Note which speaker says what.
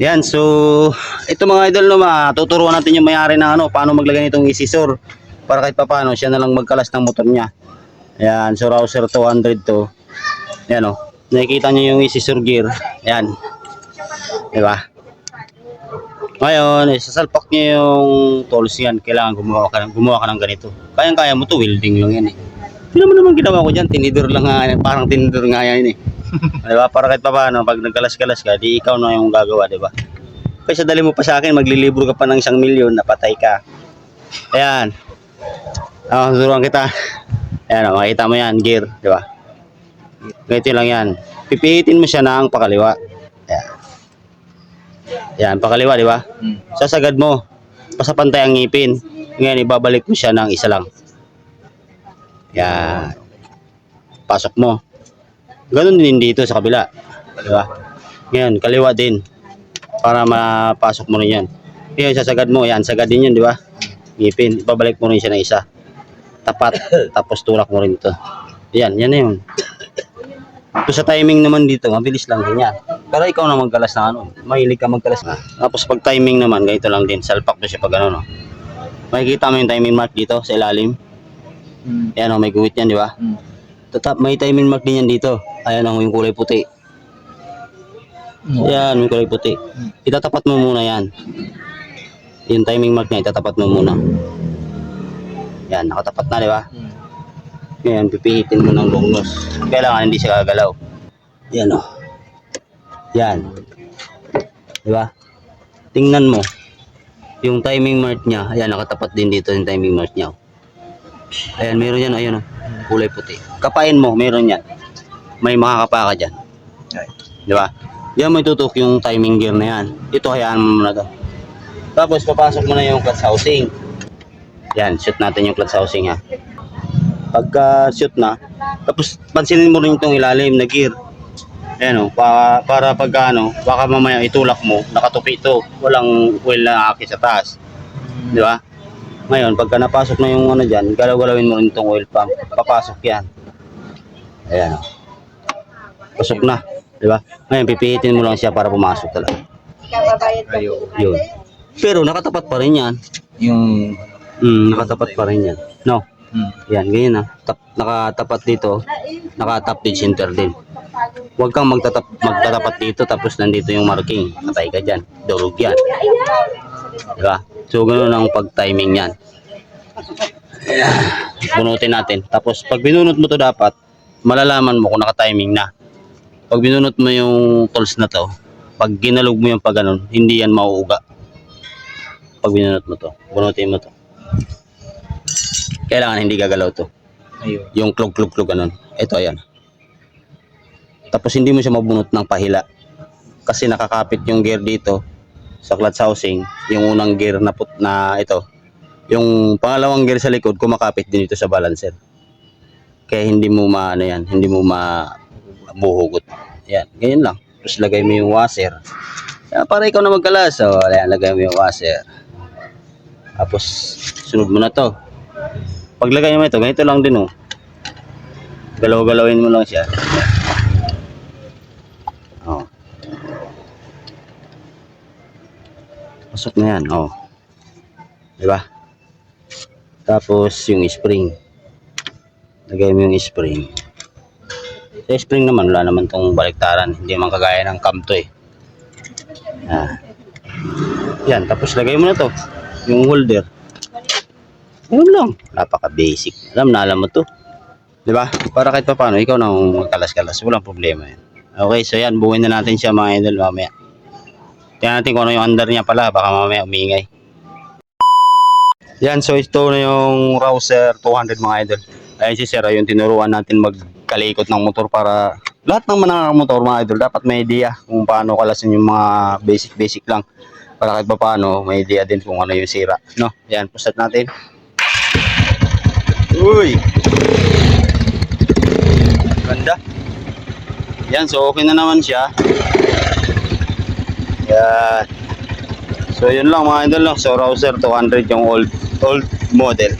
Speaker 1: Yan, so ito mga idol no, tuturuan natin yung may-ari ng ano, paano maglagay nitong isisor para kahit papaano siya na lang magkalas ng motor niya. Ayan, so Rouser 200 to. Ayan o, nakikita nyo yung isisor gear. Ayan, diba? Ngayon, sasalpak nyo yung tools yan. Kailangan gumawa ka ng ganito. Kayang-kaya mo to, welding lang yan eh. Hindi naman ginawa ko dyan, tinidor lang nga, parang tinidor nga yan eh. Diba? Para kahit papaano, pag nagkalas-kalas ka, di ikaw na yung gagawa, diba? Kaysa dali mo pa sa akin, maglilibro ka pa ng 1,000,000, napatay ka. Ayan. Turuan kita. Ayan, makita mo yan, gear, diba? Ganito lang yan. Pipihitin mo siya ng pakaliwa. Ayan. Ayan, pakaliwa, diba? Sasagad mo. Pasapantay ang ngipin. Ngayon, ibabalik mo siya ng isa lang. Ayan. Pasok mo. Ganun din dito sa kabila. Diba? Ngayon, kaliwa din. Para mapasok mo rin yan. Ngayon, sasagad mo. Yan, sagad din yun, di ba? Ngipin. Ibabalik mo rin siya ng isa. Tapat. Tapos tulak mo rin ito. Yan, yan na yun. So, sa timing naman dito, mabilis lang din yan. Pero ikaw na magkalas na ano. Mahilig ka magkalas na. Tapos pag timing naman, ganito lang din. Salpak mo siya pag ano, no? Makikita mo yung timing mark dito sa ilalim. Yan o, may guhit yan, di ba? May timing mark din yan dito. Ayan o, yung kulay puti. Yan, may kulay puti. Itatapat mo muna yan. Yung timing mark niya, itatapat mo muna. Yan, nakatapat na, di ba? Ngayon, pipihitin mo ng longnos. Kailangan hindi siya gagalaw. Yan o. Yan. Di ba? Tingnan mo. Yung timing mark niya, ayan, nakatapat din dito yung timing mark niya. Ayan, meron yan, ayan o. Kulay puti. Kapain mo, meron yan. May makakapa ka dyan. Di ba? Yan, may tutok yung timing gear na yan. Ito, hayaan mo muna to. Tapos, papasok mo na yung clutch housing. Yan, shoot natin yung clutch housing ha. Pagka shoot na, tapos pansinin mo rin itong ilalim na gear. Ayan o, para pagka ano, baka mamaya itulak mo, nakatupi ito. Walang oil na aki sa taas. Di ba? Ngayon, pagka napasok na yung ano dyan, galaw-galawin mo rin itong oil pump. Papasok yan. Ayan o. Pasok na. Diba? Ngayon, pipihitin mo lang siya para pumasok talaga. Yun. Pero nakatapat pa rin yan.
Speaker 2: Yung
Speaker 1: Nakatapat pa rin yan. No? Yan, ganyan na. Nakatapat dito. Nakatap dead center din. Huwag kang magtatapat dito tapos nandito yung marking. Patay ka dyan. Durog yan. Diba? So, ganoon ang pag-timing yan. Bunutin natin. Tapos, pag binunot mo to dapat, malalaman mo kung naka-timing na. Pag binunot mo yung tools na to, pag ginalog mo yung pag ganun, hindi yan mauuga. Pag binunot mo to, bunutin mo to. Kailangan hindi gagalaw to. Yung klug ganun. Ito, ayan. Tapos hindi mo siya mabunot ng pahila. Kasi nakakapit yung gear dito sa clutch housing. Yung unang gear na ito. Yung pangalawang gear sa likod, kumakapit din ito sa balancer. Kaya hindi mo hindi mo mabuhugot. Yan, ganyan lang. Tapos lagay mo yung washer. Yan, para ikaw na magkalas. So, ayan, lagay mo yung washer. Tapos, sunod mo na to. Paglagay mo ito, ganito lang din oh. Galaw-galawin mo lang siya. Oh. Pasok na yan, oh. Diba? Tapos, yung spring. Lagay mo yung spring. Sa spring naman, wala naman tong baliktaran. Hindi man kagaya ng cam to eh. Yan, tapos lagay mo na to. Yung holder. Ayun lang. Napaka-basic. Alam mo to. Diba? Para kahit pa paano, ikaw na magkalas-kalas. Walang problema yan. Okay, so yan. Buuin na natin siya mga idol mamaya. Tingnan natin kung ano yung under niya pala. Baka mamaya umingay. Yan, so ito na yung Rouser 200 mga idol. Ayun si Sir, yung tinuruan natin magkalikot ng motor para lahat ng motor mga idol dapat may idea kung paano kalasin yung mga basic lang. Para kahit pa paano, may idea din kung ano yung sira. No? Yan, pusat natin. Uy! Ganda. Yan, so okay na naman siya. Yan. So yun lang mga idol, no? So Rouser 200 yung old model.